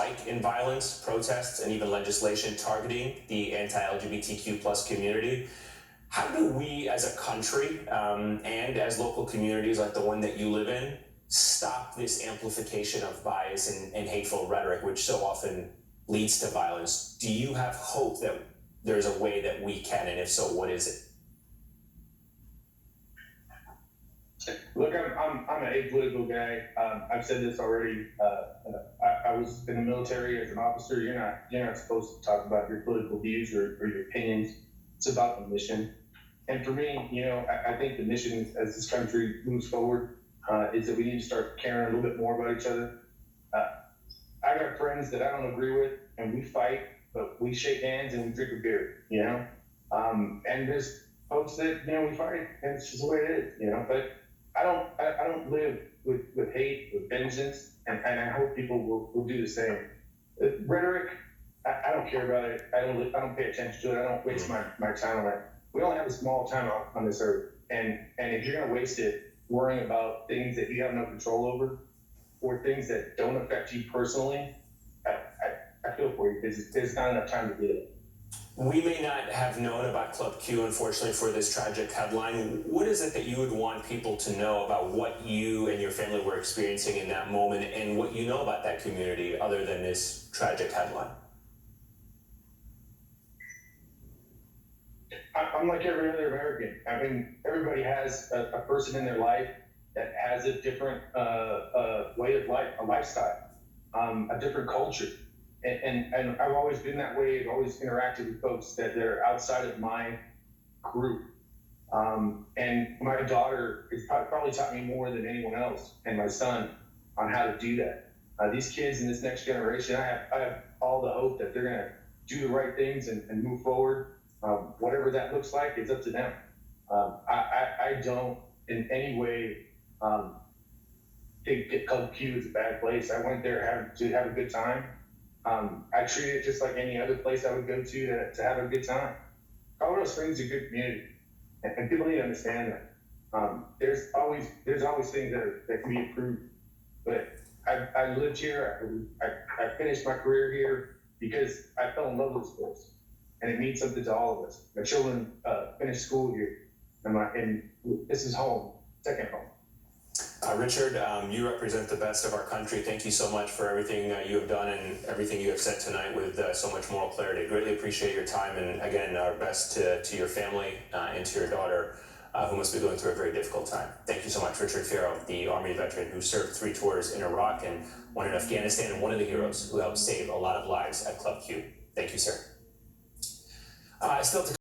spike in violence, protests, and even legislation targeting the anti-LGBTQ plus community. How do we as a country and as local communities like the one that you live in stop this amplification of bias and hateful rhetoric, which so often leads to violence? Do you have hope that there's a way that we can, and if so, what is it? Look, I'm an apolitical guy. I've said this already. I was in the military as an officer. You're not supposed to talk about your political views or your opinions. It's about the mission. And for me, I think the mission as this country moves forward is that we need to start caring a little bit more about each other. I got friends that I don't agree with, and we fight, but we shake hands and we drink a beer. And there's folks that we fight, and it's just the way it is. But I don't live with hate, with vengeance, and I hope people will do the same. Rhetoric, I don't care about it. I don't pay attention to it. I don't waste my time on it. We only have a small time on this earth, and if you're gonna waste it worrying about things that you have no control over, or things that don't affect you personally, I feel for you because there's not enough time to do it. We may not have known about Club Q, unfortunately, for this tragic headline. What is it that you would want people to know about what you and your family were experiencing in that moment, and what you know about that community other than this tragic headline? I'm like every other American. I mean, everybody has a person in their life that has a different way of life, a lifestyle, a different culture. And I've always been that way. I've always interacted with folks that they're outside of my group. And my daughter has probably taught me more than anyone else, and my son, on how to do that. These kids in this next generation, I have all the hope that they're going to do the right things and move forward. Whatever that looks like, it's up to them. I don't in any way think Club Q is a bad place. I went there to have a good time. I treat it just like any other place I would go to have a good time. Colorado Springs is a good community, and people need to understand that. There's always things that can be improved, but I lived here. I finished my career here because I fell in love with sports, and it means something to all of us. My children finished school here, and this is home, second home. Richard, you represent the best of our country. Thank you so much for everything you have done and everything you have said tonight with so much moral clarity. Greatly appreciate your time, and again, our best to your family and to your daughter, who must be going through a very difficult time. Thank you so much, Richard Farrell, the Army veteran who served 3 tours in Iraq and one in Afghanistan, and one of the heroes who helped save a lot of lives at Club Q. Thank you, sir. Still to